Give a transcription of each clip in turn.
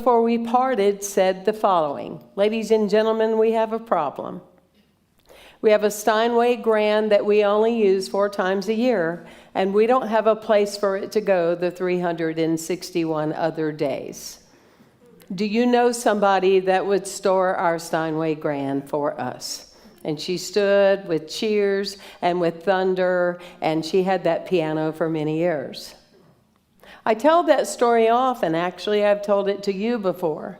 before we parted, said the following: ladies and gentlemen, we have a problem. We have a Steinway Grand that we only use 4 times a year, and we don't have a place for it to go the 361 other days. Do you know somebody that would store our Steinway Grand for us? And she stood with cheers and with thunder, and she had that piano for many years. I tell that story often. Actually, I've told it to you before,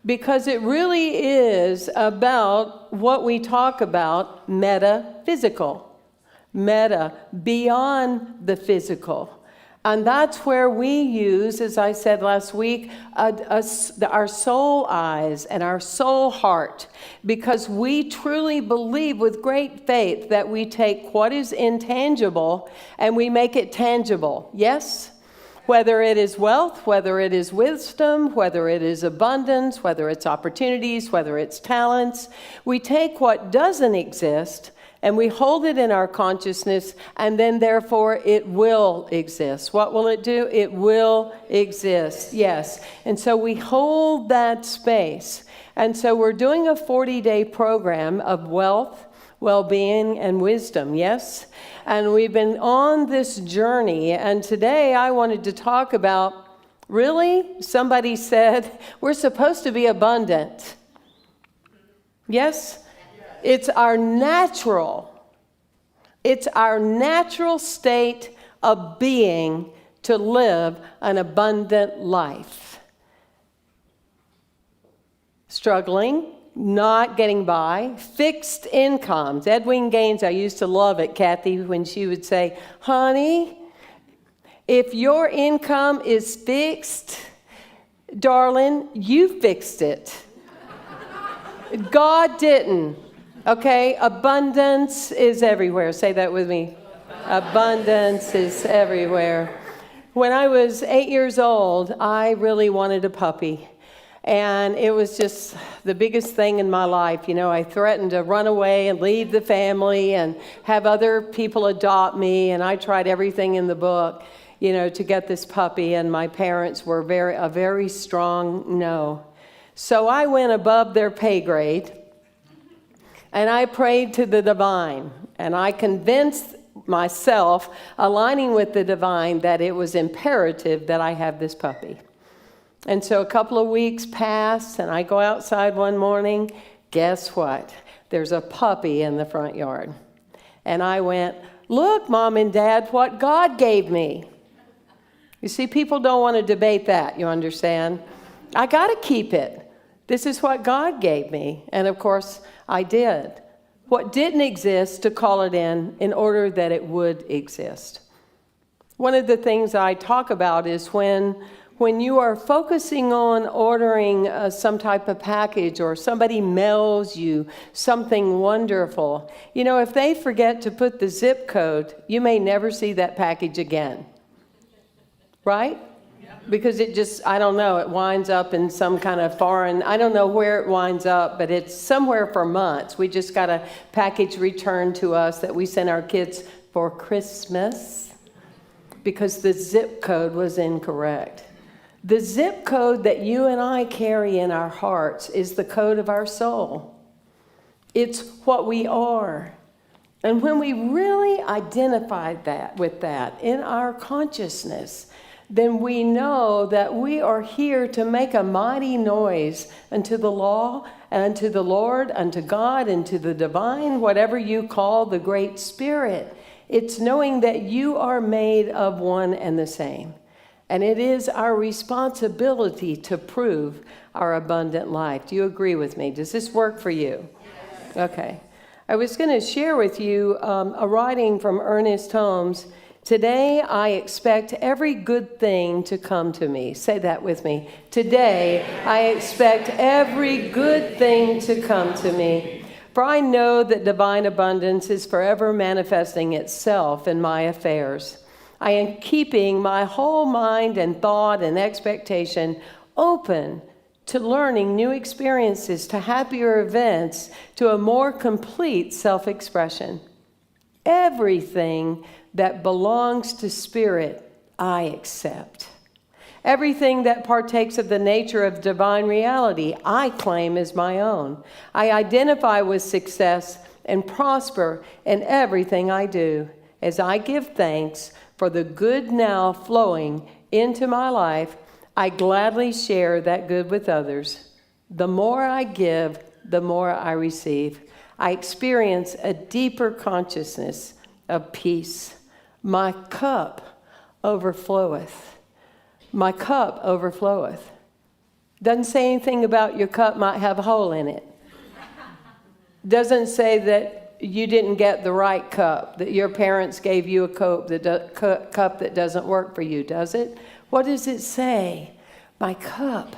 because it really is about what we talk about, metaphysical, meta, beyond the physical. And that's where we use, as I said last week, our soul eyes and our soul heart, because we truly believe with great faith that we take what is intangible and we make it tangible. Yes? Whether it is wealth, whether it is wisdom, whether it is abundance, whether it's opportunities, whether it's talents, we take what doesn't exist and we hold it in our consciousness, and then therefore it will exist. What will it do? It will exist, yes. And so we hold that space. And so we're doing a 40-day program of wealth, well-being, and wisdom, yes? And we've been on this journey, and today I wanted to talk about, really, somebody said, we're supposed to be abundant. Yes? It's our natural state of being to live an abundant life. Struggling, not getting by, fixed incomes. Edwin Gaines, I used to love it, Kathy, when she would say, honey, if your income is fixed, darling, you fixed it. God didn't. Okay, abundance is everywhere. Say that with me. Abundance is everywhere. When I was 8 years old, I really wanted a puppy. And it was just the biggest thing in my life. You know, I threatened to run away and leave the family and have other people adopt me. And I tried everything in the book, you know, to get this puppy. And my parents were a very strong no. So I went above their pay grade. And I prayed to the divine. And I convinced myself, aligning with the divine, that it was imperative that I have this puppy. And so a couple of weeks passed, and I go outside one morning. Guess what? There's a puppy in the front yard. And I went, look, Mom and Dad, what God gave me. You see, people don't want to debate that, you understand? I got to keep it. This is what God gave me. And of course, I did. What didn't exist, to call it in order that it would exist. One of the things I talk about is when you are focusing on ordering some type of package, or somebody mails you something wonderful, you know, if they forget to put the zip code, you may never see that package again. Right? Because it just, I don't know, it winds up in some kind of foreign, I don't know where it winds up, but it's somewhere for months. We just got a package returned to us that we sent our kids for Christmas because the zip code was incorrect. The zip code that you and I carry in our hearts is the code of our soul. It's what we are. And when we really identify with that in our consciousness, then we know that we are here to make a mighty noise unto the law, and unto the Lord, unto God, and to the divine, whatever you call the Great Spirit. It's knowing that you are made of one and the same. And it is our responsibility to prove our abundant life. Do you agree with me? Does this work for you? Yes. Okay. I was going to share with you a writing from Ernest Holmes. Today, I expect every good thing to come to me. Say that with me. Today, I expect every good thing to come to me. For I know that divine abundance is forever manifesting itself in my affairs. I am keeping my whole mind and thought and expectation open to learning new experiences, to happier events, to a more complete self-expression. Everything that belongs to spirit, I accept. Everything that partakes of the nature of divine reality, I claim as my own. I identify with success and prosper in everything I do as I give thanks for the good now flowing into my life. I gladly share that good with others. The more I give, the more I receive. I experience a deeper consciousness of peace. My cup overfloweth. My cup overfloweth. Doesn't say anything about your cup might have a hole in it. Doesn't say that you didn't get the right cup, that your parents gave you a cup that doesn't work for you, does it? What does it say? My cup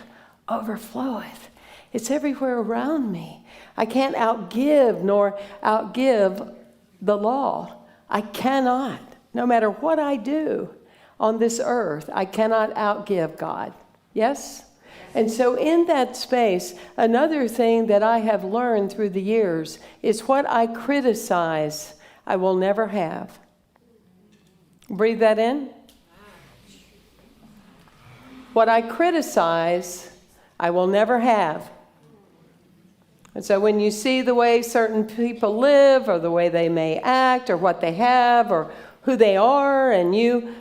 overfloweth. It's everywhere around me. I can't outgive nor outgive the law. I cannot. No matter what I do on this earth, I cannot outgive God. Yes? And so in that space, another thing that I have learned through the years is what I criticize, I will never have. Breathe that in. What I criticize, I will never have. And so when you see the way certain people live, or the way they may act, or what they have, or who they are, and you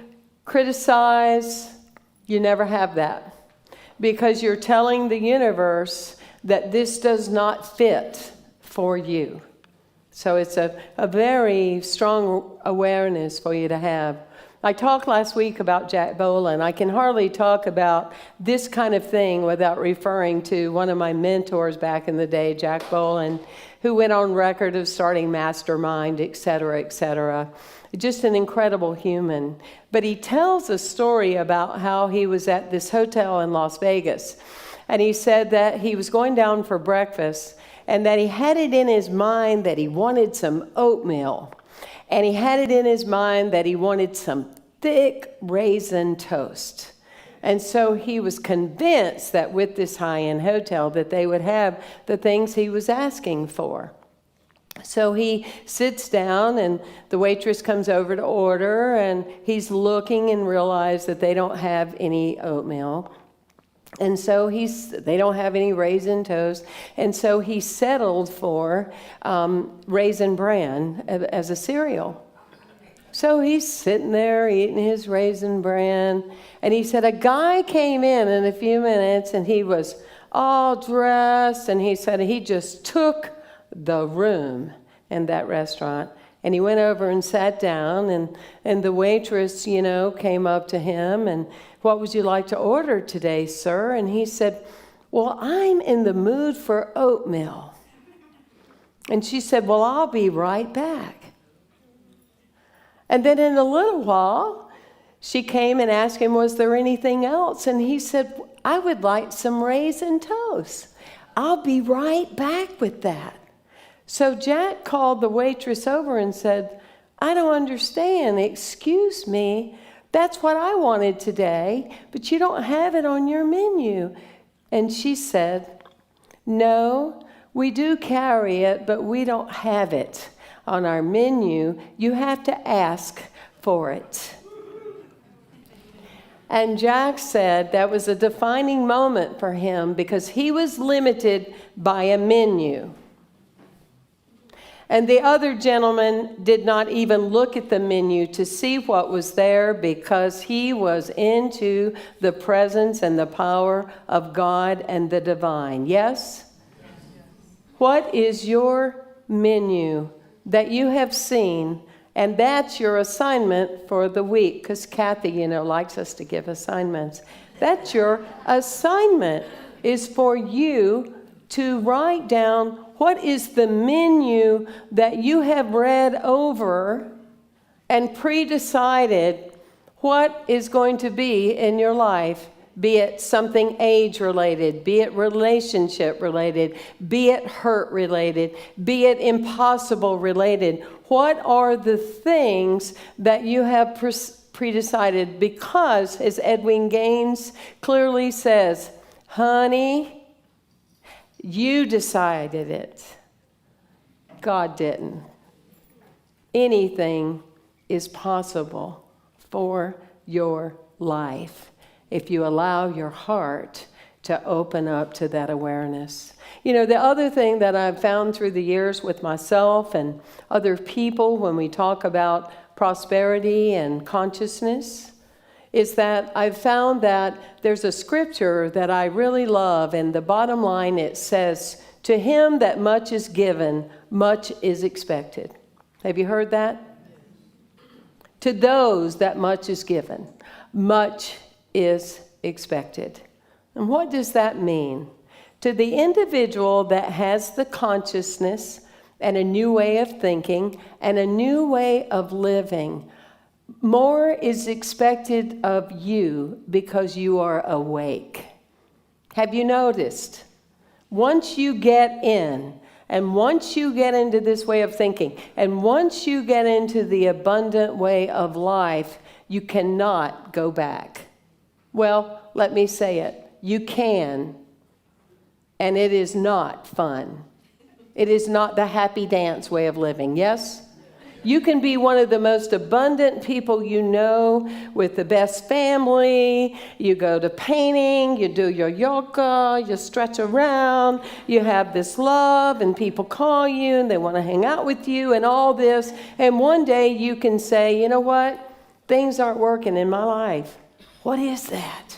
criticize, you never have that. Because you're telling the universe that this does not fit for you. So it's a very strong awareness for you to have. I talked last week about Jack Boland. I can hardly talk about this kind of thing without referring to one of my mentors back in the day, Jack Boland, who went on record of starting Mastermind, et cetera, et cetera. Just an incredible human. But he tells a story about how he was at this hotel in Las Vegas. And he said that he was going down for breakfast and that he had it in his mind that he wanted some oatmeal. And he had it in his mind that he wanted some thick raisin toast. And so he was convinced that with this high-end hotel that they would have the things he was asking for. So he sits down and the waitress comes over to order, and he's looking and realizes that they don't have any oatmeal. And so they don't have any raisin toast. And so he settled for Raisin Bran as a cereal. So he's sitting there eating his Raisin Bran. And he said a guy came in a few minutes, and he was all dressed. And he said he just took the room in that restaurant. And he went over and sat down, and the waitress, came up to him and, "What would you like to order today, sir?" And he said, "Well, I'm in the mood for oatmeal." And she said, "Well, I'll be right back." And then in a little while, she came and asked him, was there anything else? And he said, "I would like some raisin toast. I'll be right back with that." So Jack called the waitress over and said, "I don't understand. Excuse me. That's what I wanted today, but you don't have it on your menu." And she said, "No, we do carry it, but we don't have it on our menu. You have to ask for it." And Jack said that was a defining moment for him because he was limited by a menu. And the other gentleman did not even look at the menu to see what was there because he was into the presence and the power of God and the divine. Yes? What is your menu that you have seen? And that's your assignment for the week, because Kathy, likes us to give assignments. That's your assignment, is for you to write down what is the menu that you have read over and pre-decided what is going to be in your life, be it something age-related, be it relationship-related, be it hurt-related, be it impossible-related. What are the things that you have pre-decided? Because, as Edwin Gaines clearly says, honey, you decided it. God didn't. Anything is possible for your life. if you allow your heart to open up to that awareness. You know, the other thing that I've found through the years with myself and other people when we talk about prosperity and consciousness is that I've found that there's a scripture that I really love, and the bottom line, it says, "To him that much is given, much is expected." Have you heard that? To those that much is given, much is expected. And what does that mean? To the individual that has the consciousness and a new way of thinking and a new way of living, more is expected of you because you are awake. Have you noticed? Once you get in, and once you get into this way of thinking, and once you get into the abundant way of life, you cannot go back. Well, let me say it. You can, and it is not fun. It is not the happy dance way of living, yes? You can be one of the most abundant people you know, with the best family. You go to painting, you do your yoga, you stretch around, you have this love, and people call you and they want to hang out with you and all this. And one day you can say, you know what? Things aren't working in my life. What is that?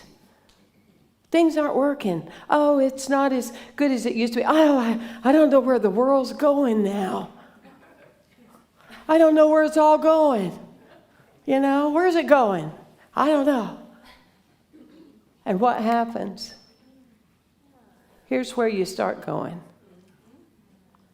Things aren't working. Oh, it's not as good as it used to be. Oh, I don't know where the world's going now. I don't know where it's all going. You know, where's it going? I don't know. And what happens? Here's where you start going.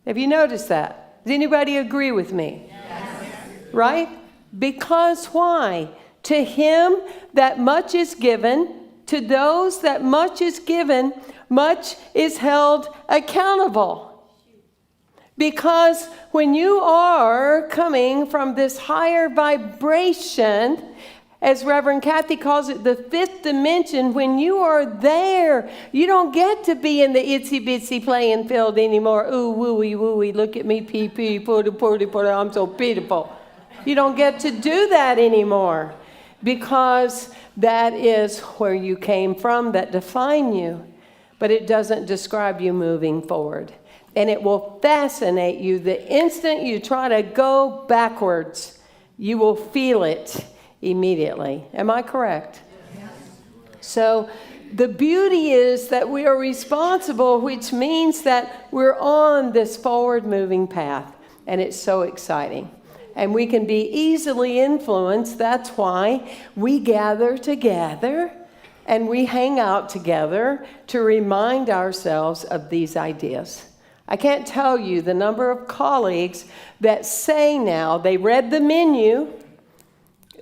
Have you noticed that? Does anybody agree with me? Yes. Right? Because why? To him that much is given, to those that much is given, much is held accountable. Because when you are coming from this higher vibration, as Reverend Kathy calls it, the fifth dimension, when you are there, you don't get to be in the itsy bitsy playing field anymore. Ooh, wooey, wooey, look at me, pee pee, pooty, pooty, pooty, I'm so beautiful. You don't get to do that anymore, because that is where you came from, that define you, but it doesn't describe you moving forward. And it will fascinate you. The instant you try to go backwards, you will feel it immediately. Am I correct? Yes. So the beauty is that we are responsible, which means that we're on this forward moving path. And it's so exciting. And we can be easily influenced. That's why we gather together and we hang out together to remind ourselves of these ideas. I can't tell you the number of colleagues that say now, they read the menu,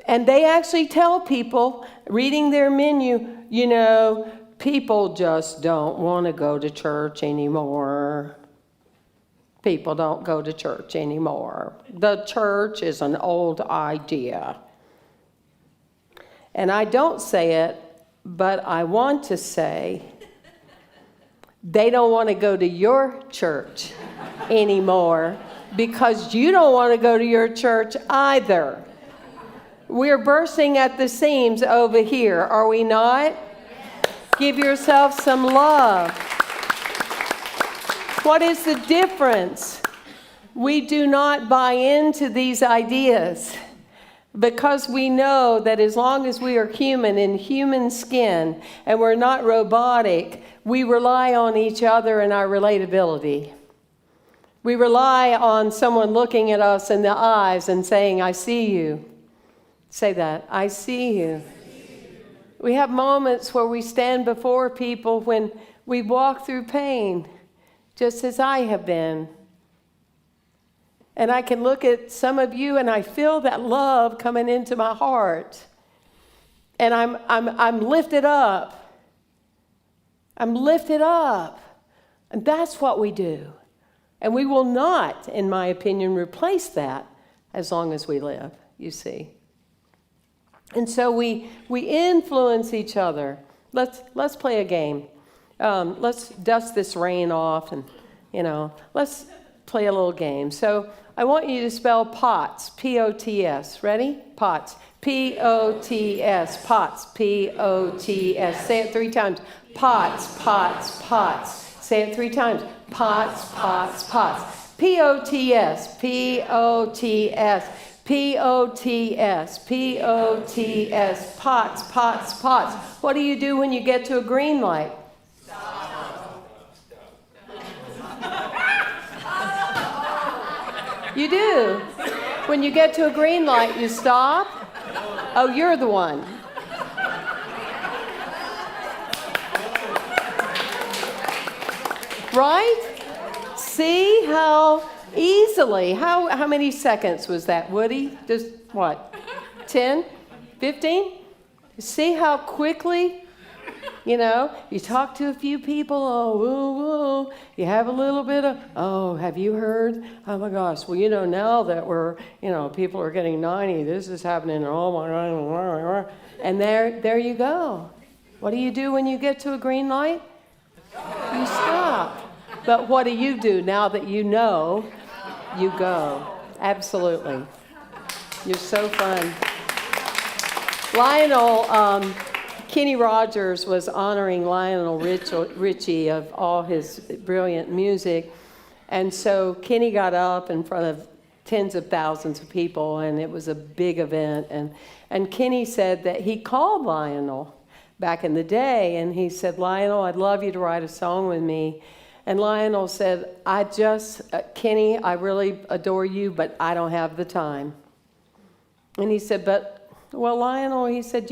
and they actually tell people, reading their menu, you know, people just don't want to go to church anymore. People don't go to church anymore. The church is an old idea. And I don't say it, but I want to say, they don't want to go to your church anymore because you don't want to go to your church either. We're bursting at the seams over here, are we not? Yes. Give yourself some love. What is the difference? We do not buy into these ideas because we know that as long as we are human in human skin and we're not robotic, we rely on each other and our relatability. We rely on someone looking at us in the eyes and saying, I see you. Say that, I see you. We have moments where we stand before people when we walk through pain, just as I have been. And I can look at some of you and I feel that love coming into my heart. And I'm lifted up. I'm lifted up. And that's what we do. And we will not, in my opinion, replace that as long as we live, you see. And so we influence each other. Let's play a game. Let's dust this rain off and, let's play a little game. So I want you to spell POTS, P-O-T-S. Ready? POTS. P-O-T-S, pots, P-O-T-S. Say it 3 times. Pots, pots, pots. Say it 3 times. Pots, pots, pots. P-O-T-S, P-O-T-S, P-O-T-S, P-O-T-S, pots, pots, pots. What do you do when you get to a green light? You do. When you get to a green light, you stop. Oh, you're the one. Right? See how easily, how many seconds was that, Woody? Just what? 10? 15? See how quickly? You talk to a few people, oh, woo, woo. You have a little bit of, oh, have you heard? Oh my gosh, well, now that people are getting 90, this is happening, oh my God. And there you go. What do you do when you get to a green light? You stop. But what do you do now that you know? You go. Absolutely. You're so fun. Lionel, Kenny Rogers was honoring Lionel Richie of all his brilliant music. And so Kenny got up in front of tens of thousands of people, and it was a big event. And Kenny said that he called Lionel back in the day, and he said, Lionel, I'd love you to write a song with me. And Lionel said, Kenny, I really adore you, but I don't have the time. And he said, well, Lionel, he said,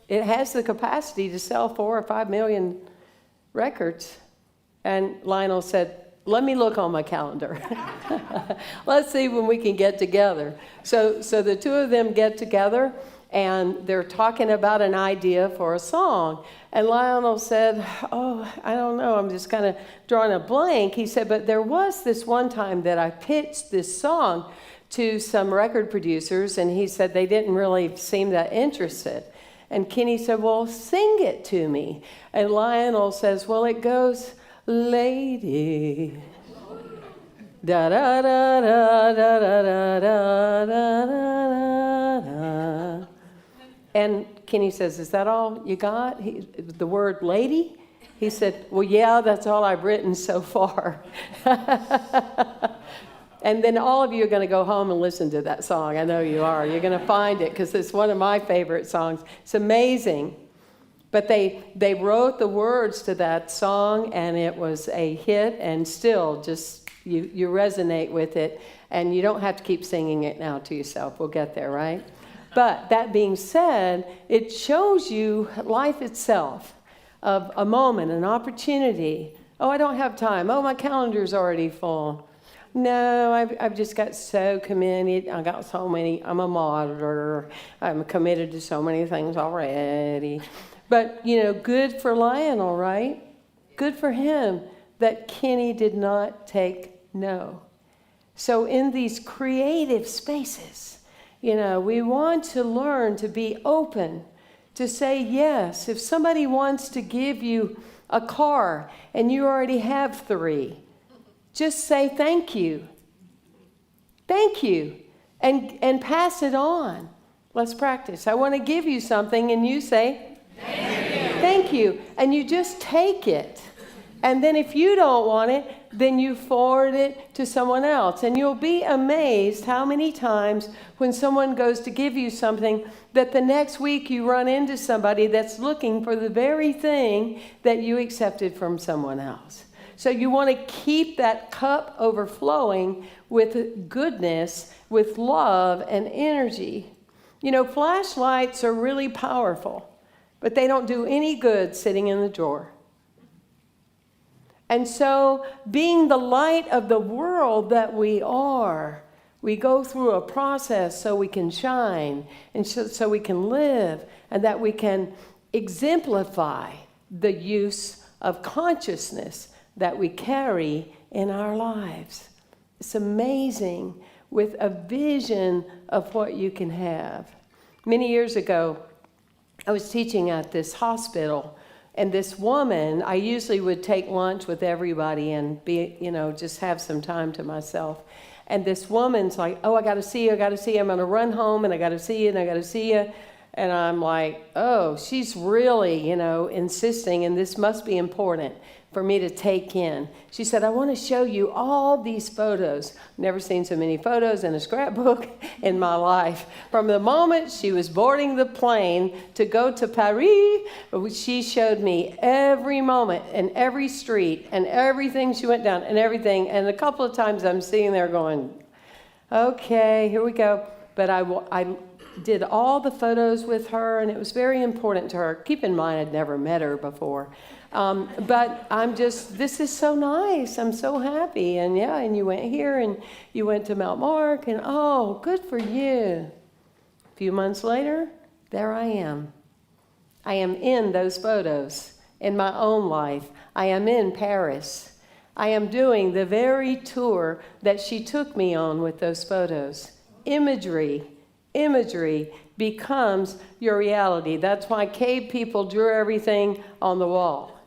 it has the capacity to sell 4 or 5 million records. And Lionel said, let me look on my calendar. Let's see when we can get together. So the two of them get together, and they're talking about an idea for a song. And Lionel said, oh, I don't know, I'm just kind of drawing a blank. He said, but there was this one time that I pitched this song to some record producers, and he said they didn't really seem that interested. And Kenny said, well, sing it to me. And Lionel says, well, it goes, lady, da da da da da da da da da. And Kenny says, is that all you got? The word lady? He said, well, yeah, that's all I've written so far. And then all of you are going to go home and listen to that song. I know you are. You're going to find it because it's one of my favorite songs. It's amazing. But they wrote the words to that song, and it was a hit, and still just you resonate with it, and you don't have to keep singing it now to yourself. We'll get there, right? But that being said, it shows you life itself of a moment, an opportunity. Oh, I don't have time. Oh, my calendar's already full. No, I've just got so committed. I got so many. I'm a martyr. I'm committed to so many things already. But, good for Lionel, right? Good for him that Kenny did not take no. So in these creative spaces, we want to learn to be open, to say yes. If somebody wants to give you a car and you already have 3, just say thank you. Thank you. And pass it on. Let's practice. I want to give you something, and you say, thank you. Thank you. And you just take it. And then if you don't want it, then you forward it to someone else. And you'll be amazed how many times when someone goes to give you something that the next week you run into somebody that's looking for the very thing that you accepted from someone else. So you want to keep that cup overflowing with goodness, with love and energy. Flashlights are really powerful, but they don't do any good sitting in the drawer. And so being the light of the world that we are, we go through a process so we can shine and so we can live, and that we can exemplify the use of consciousness that we carry in our lives. It's amazing with a vision of what you can have. Many years ago, I was teaching at this hospital, and this woman, I usually would take lunch with everybody and be, just have some time to myself. And this woman's like, oh, I got to see you, I got to see you. I'm going to run home, and I got to see you, and I got to see you. And I'm like, oh, she's really, insisting, and this must be important for me to take in. She said, I want to show you all these photos. Never seen so many photos in a scrapbook in my life. From the moment she was boarding the plane to go to Paris, she showed me every moment and every street and everything she went down and everything. And a couple of times I'm sitting there going, okay, here we go. But I did all the photos with her, and it was very important to her. Keep in mind, I'd never met her before. But this is so nice. I'm so happy. And yeah, and you went here, and you went to Mount Mark, and oh, good for you. A few months later, there I am. I am in those photos in my own life. I am in Paris. I am doing the very tour that she took me on with those photos. Imagery becomes your reality. That's why cave people drew everything on the wall.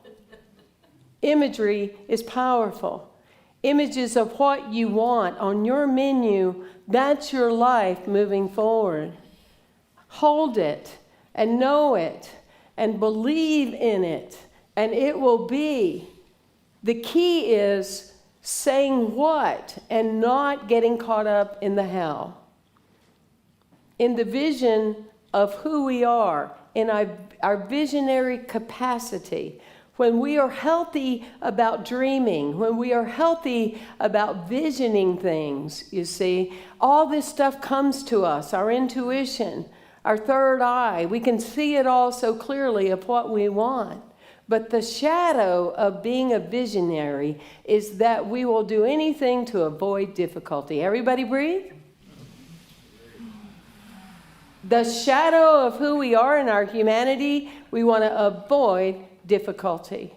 Imagery is powerful. Images of what you want on your menu, that's your life moving forward. Hold it and know it and believe in it, and it will be. The key is saying what and not getting caught up in the how. In the vision of who we are, in our visionary capacity, when we are healthy about dreaming, when we are healthy about visioning things, you see, all this stuff comes to us, our intuition, our third eye. We can see it all so clearly of what we want. But the shadow of being a visionary is that we will do anything to avoid difficulty. Everybody breathe? The shadow of who we are in our humanity, we want to avoid difficulty.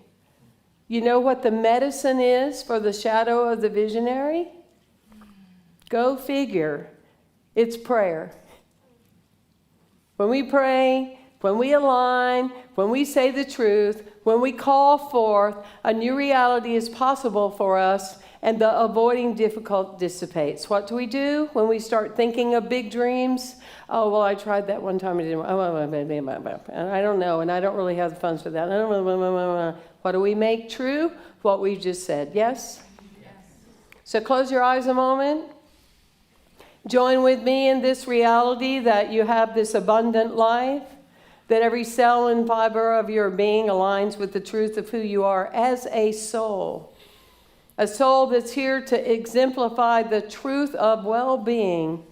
You know what the medicine is for the shadow of the visionary? Go figure. It's prayer. When we pray, when we align, when we say the truth, when we call forth, a new reality is possible for us, and the avoiding difficult dissipates. What do we do when we start thinking of big dreams? Oh, well, I tried that one time. It didn't. And I don't know, and I don't really have the funds for that. What do we make true? What we just said. Yes? Yes. So close your eyes a moment. Join with me in this reality that you have this abundant life, that every cell and fiber of your being aligns with the truth of who you are as a soul. A soul that's here to exemplify the truth of well-being.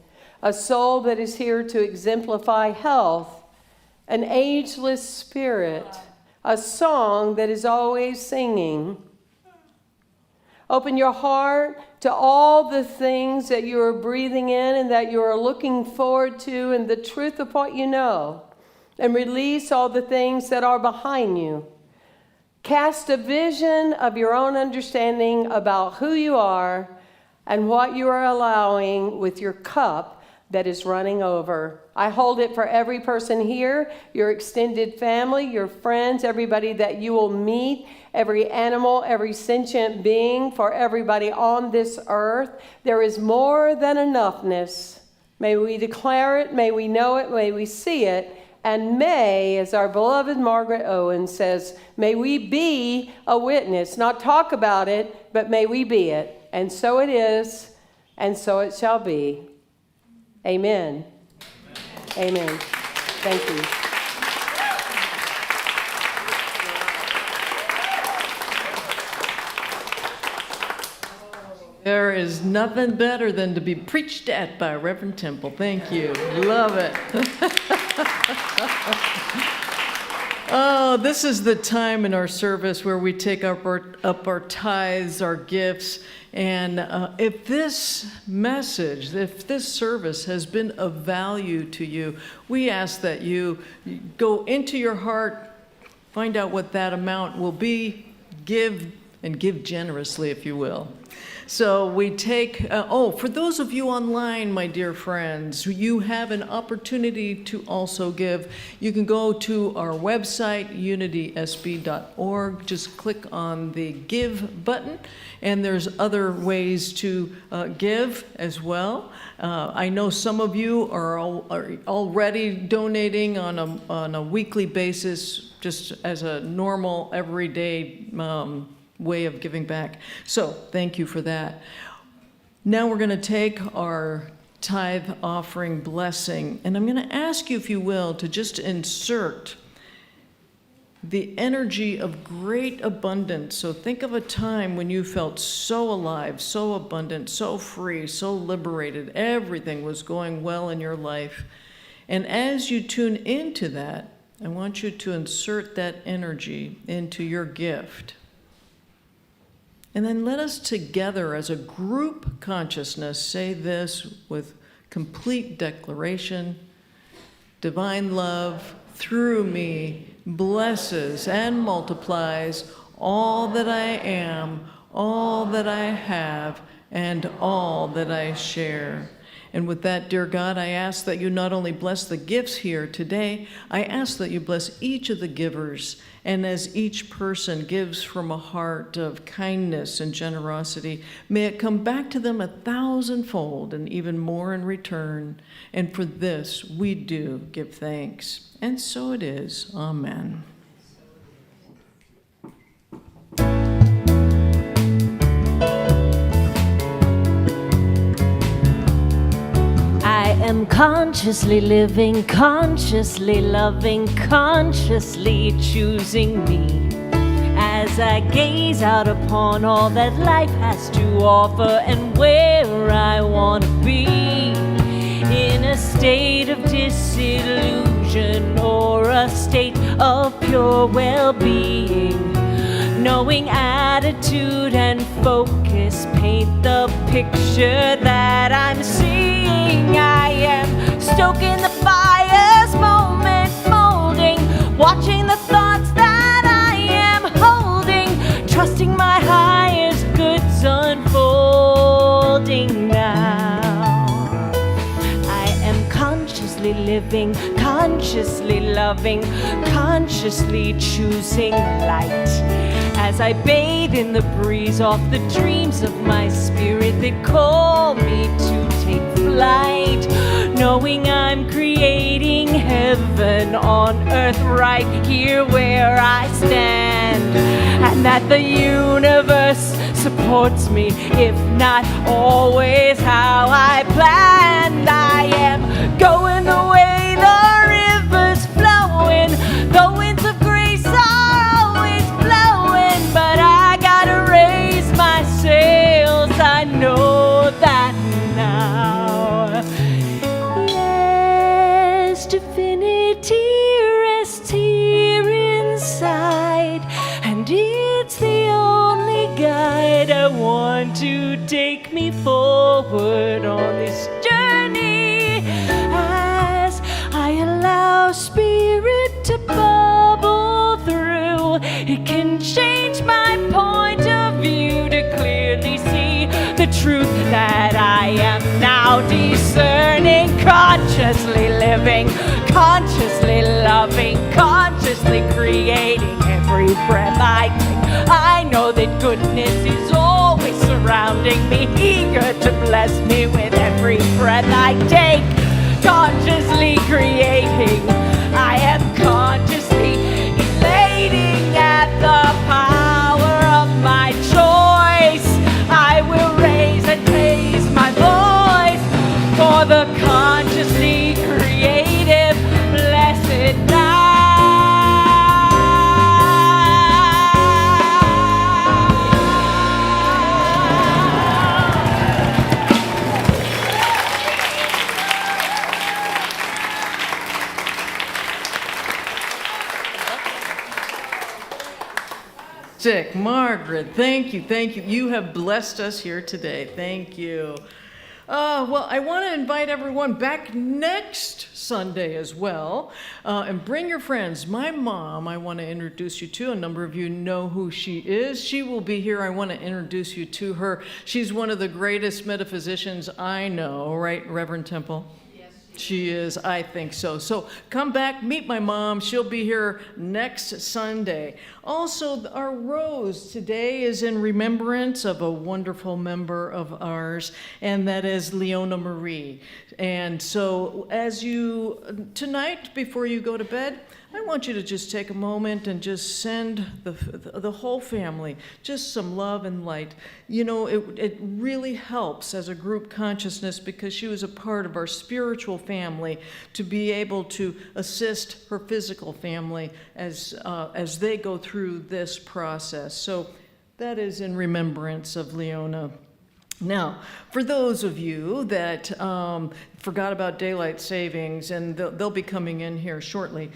A soul that is here to exemplify health. An ageless spirit. A song that is always singing. Open your heart to all the things that you are breathing in and that you are looking forward to and the truth of what you know. And release all the things that are behind you. Cast a vision of your own understanding about who you are and what you are allowing with your cup that is running over. I hold it for every person here, your extended family, your friends, everybody that you will meet, every animal, every sentient being, for everybody on this earth. There is more than enoughness. May we declare it, may we know it, may we see it. And may, as our beloved Margaret Owen says, may we be a witness, not talk about it, but may we be it. And so it is, and so it shall be. Amen. Amen. Thank you. There is nothing better than to be preached at by Reverend Temple. Thank you. Love it. Oh, this is the time in our service where we take up our tithes, our gifts. And if this message, if this service has been of value to you, we ask that you go into your heart, find out what that amount will be, give, and give generously, if you will. So we take, for those of you online, my dear friends, you have an opportunity to also give. You can go to our website, unitysb.org, just click on the Give button, and there's other ways to give as well. I know some of you are already donating on a weekly basis, just as a normal, everyday way of giving back. So thank you for that. Now we're going to take our tithe offering blessing, and I'm going to ask you, if you will, to just insert the energy of great abundance. So think of a time when you felt so alive, so abundant, so free, so liberated. Everything was going well in your life. And as you tune into that, I want you to insert that energy into your gift. And then let us together as a group consciousness say this with complete declaration: divine love through me blesses and multiplies all that I am, all that I have, and all that I share. And with that, dear God, I ask that you not only bless the gifts here today, I ask that you bless each of the givers. And as each person gives from a heart of kindness and generosity, may it come back to them 1,000-fold and even more in return. And for this, we do give thanks. And so it is. Amen. I am consciously living, consciously loving, consciously choosing me. As I gaze out upon all that life has to offer and where I want to be, in a state of disillusion or a state of pure well-being. Knowing attitude and focus paint the picture that I'm seeing. I am stoking the fires, moment molding, watching the thoughts that I am holding, trusting my highest goods unfolding now. I am consciously living, consciously loving, consciously choosing light. As I bathe in the breeze off the dreams of my spirit that call me to take flight, knowing I'm creating heaven on earth right here where I stand, and that the universe supports me, if not always how I planned. I am going the way the river's flowing, the winds of grace are always blowing, but I gotta raise my sails, I know that now. Yes, divinity rests here inside, and it's the only guide I want to take me forward on this journey. As I allow spirit to bubble through, it can change my point of view to clearly see the truth that I am now discerning. Consciously living, consciously loving, consciously creating every breath I take. I know that goodness is always surrounding me, eager to bless me with every breath I take. Consciously creating, I am consciously elating at the power of my choice. I will raise and raise my voice for the consciously creative blessed night. Margaret, thank you, thank you. You have blessed us here today. Thank you. Well, I want to invite everyone back next Sunday as well. And bring your friends. My mom, I want to introduce you to. A number of you know who she is. She will be here. I want to introduce you to her. She's one of the greatest metaphysicians I know, right, Reverend Temple? She is, I think so. So come back, meet my mom. She'll be here next Sunday. Also, our rose today is in remembrance of a wonderful member of ours, and that is Leona Marie. And so tonight, before you go to bed, I want you to just take a moment and just send the whole family just some love and light. You know, it really helps as a group consciousness because she was a part of our spiritual family to be able to assist her physical family as they go through this process. So that is in remembrance of Leona. Now, for those of you that forgot about daylight savings, and they'll be coming in here shortly,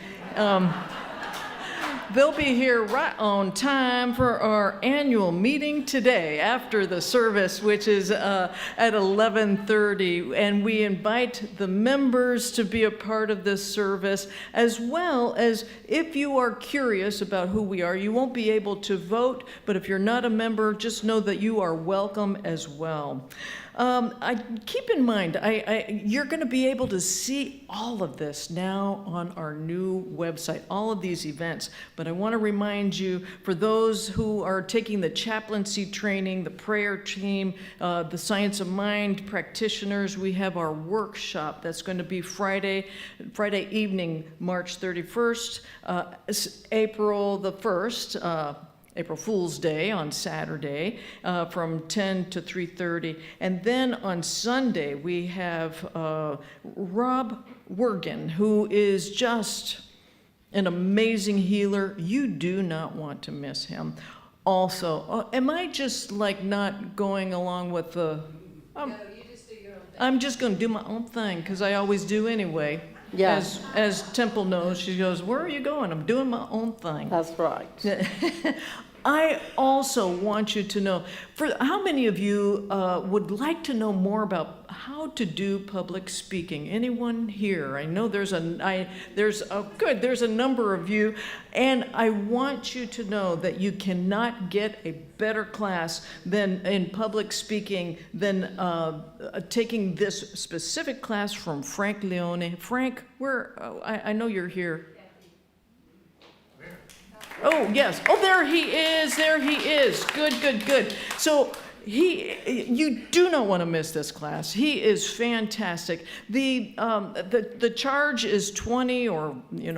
they'll be here right on time for our annual meeting today after the service, which is at 11:30. And we invite the members to be a part of this service, as well as if you are curious about who we are. You won't be able to vote, but if you're not a member, just know that you are welcome as well. Keep in mind, you're going to be able to see all of this now on our new website, all of these events. But I want to remind you, for those who are taking the chaplaincy training, the prayer team, the science of mind practitioners, we have our workshop that's going to be Friday evening, March 31st, April the 1st, April Fool's Day on Saturday from 10 to 3:30. And then on Sunday, we have Rob Wergen, who is just an amazing healer. You do not want to miss him. Also, am I just like not going along with the... No, you just do your own thing. I'm just going to do my own thing, because I always do anyway. Yeah. As Temple knows, she goes, "Where are you going?" I'm doing my own thing. That's right. I also want you to know, for how many of you would like to know more about how to do public speaking? Anyone here? I know there's a number of you, and I want you to know that you cannot get a better class than in public speaking than taking this specific class from Frank Leone. Frank, I know you're here. Oh, yes. Oh, there he is. There he is. Good. So you do not want to miss this class. He is fantastic. The charge is $20 or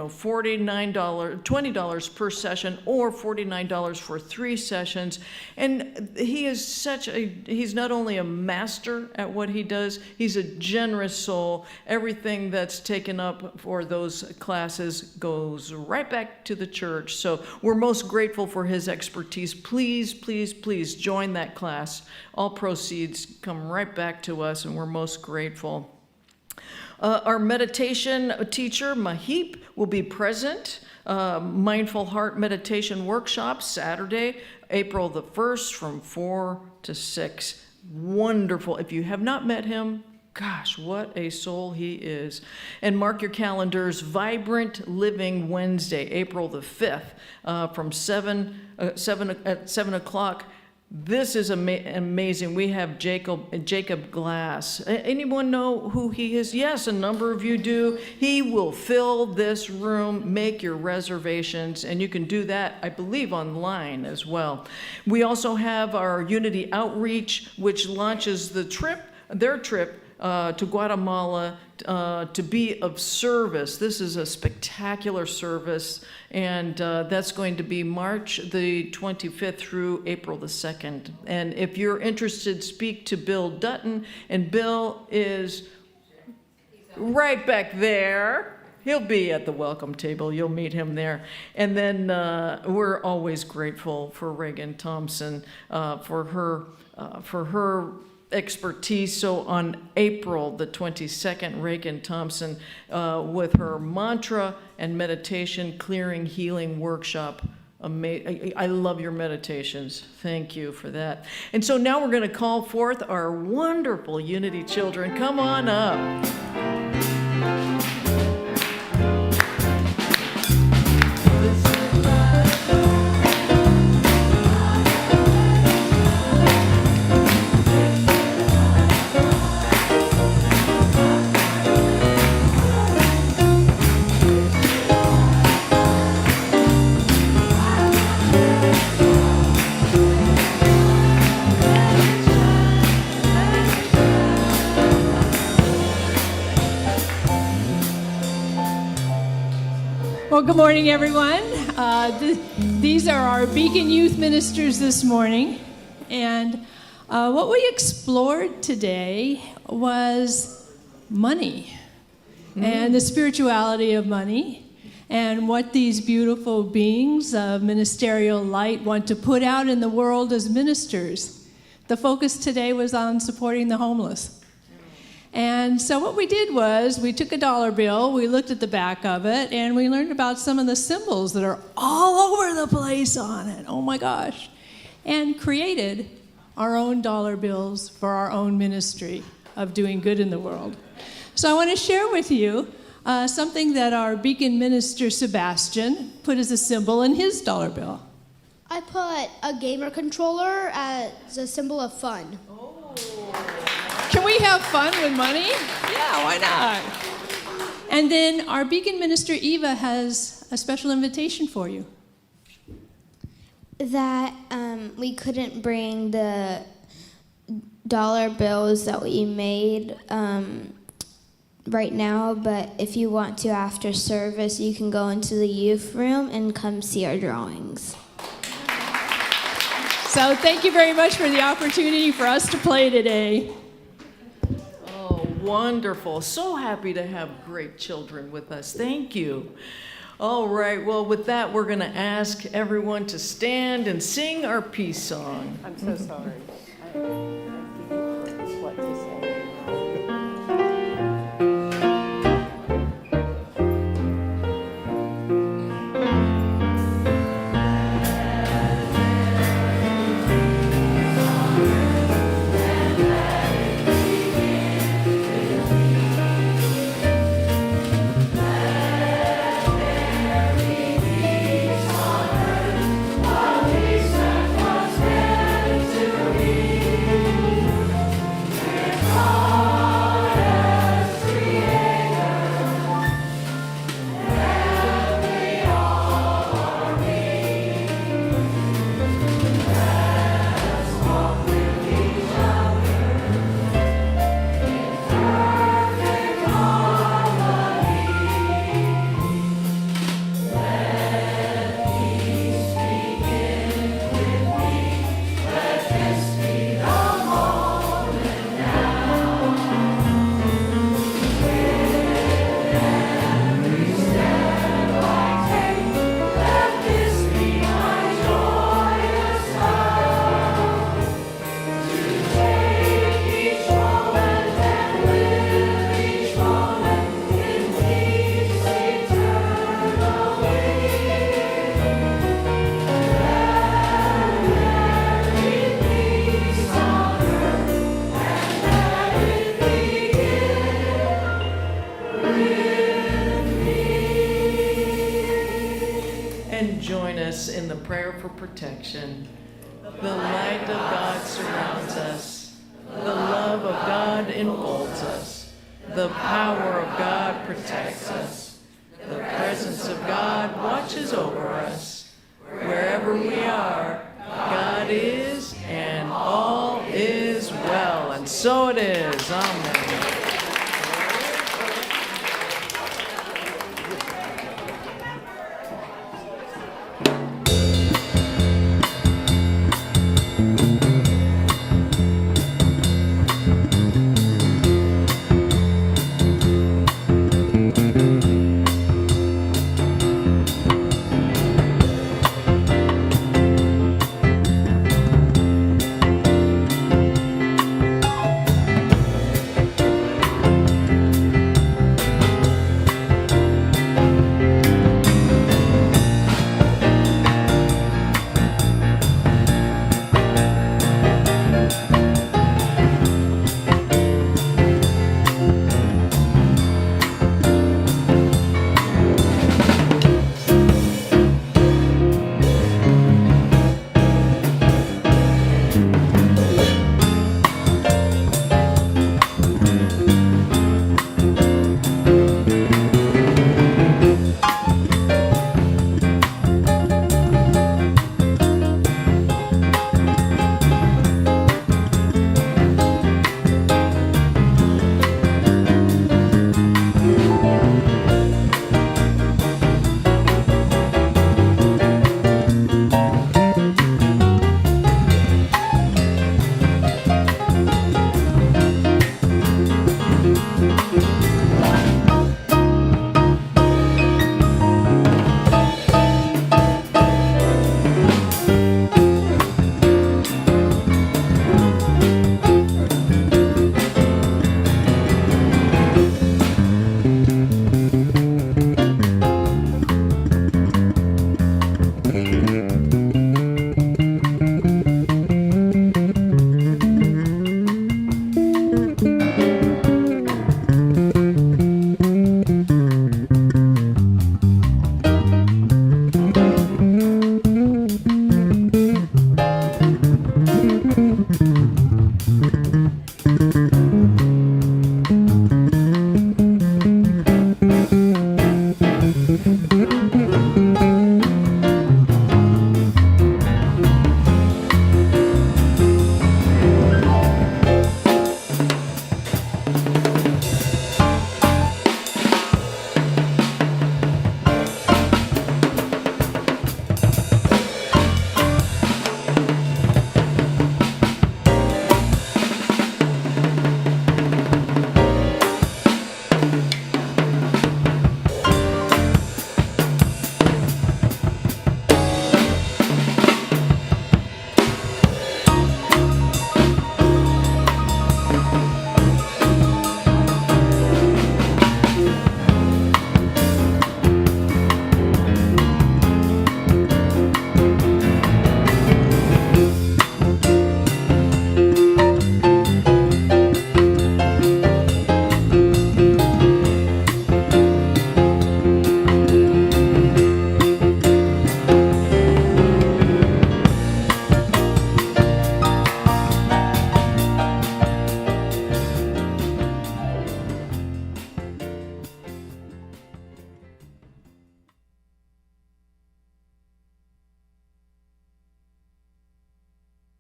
$49, $20 per session, or $49 for 3 sessions. And he is he's not only a master at what he does, he's a generous soul. Everything that's taken up for those classes goes right back to the church. So we're most grateful for his expertise. Please join that class. All proceeds come right back to us, and we're most grateful. Our meditation teacher, Mahip, will be present. Mindful Heart Meditation Workshop, Saturday, April the 1st from 4 to 6. Wonderful. If you have not met him, gosh, what a soul he is. And mark your calendars, Vibrant Living Wednesday, April the 5th, from 7 o'clock. This is amazing. We have Jacob Glass. Anyone know who he is? Yes, a number of you do. He will fill this room. Make your reservations, and you can do that, I believe, online as well. We also have our Unity Outreach, which launches their trip to Guatemala to be of service. This is a spectacular service, and that's going to be March the 25th through April the 2nd. And if you're interested, speak to Bill Dutton, and Bill is right back there. He'll be at the welcome table. You'll meet him there. And then we're always grateful for Reagan Thompson for her expertise. So on April the 22nd, Reagan Thompson with her mantra and meditation clearing healing workshop I love your meditations. Thank you for that. And so now we're going to call forth our wonderful Unity children. Come on up. Well, good morning, everyone. These are our Beacon Youth Ministers this morning. And what we explored today was money and the spirituality of money and what these beautiful beings of ministerial light want to put out in the world as ministers. The focus today was on supporting the homeless. And so what we did was we took a dollar bill, we looked at the back of it, and we learned about some of the symbols that are all over the place on it. Oh my gosh. And created our own dollar bills for our own ministry of doing good in the world. So I want to share with you something that our Beacon minister Sebastian put as a symbol in his dollar bill. I put a gamer controller as a symbol of fun. Can we have fun with money? Yeah, why not? And then our Beacon minister Eva has a special invitation for you. That we couldn't bring the dollar bills that we made right now, but if you want to after service, you can go into the youth room and come see our drawings. So thank you very much for the opportunity for us to play today. Wonderful. So happy to have great children with us. Thank you. All right. Well, with that, we're going to ask everyone to stand and sing our peace song. I'm so sorry. I what to say. In the prayer for protection. The light of God surrounds us. The love of God enfolds us. The power of God protects us. The presence of God watches over us. Wherever we are, God is, and all is well. And so it is. Amen.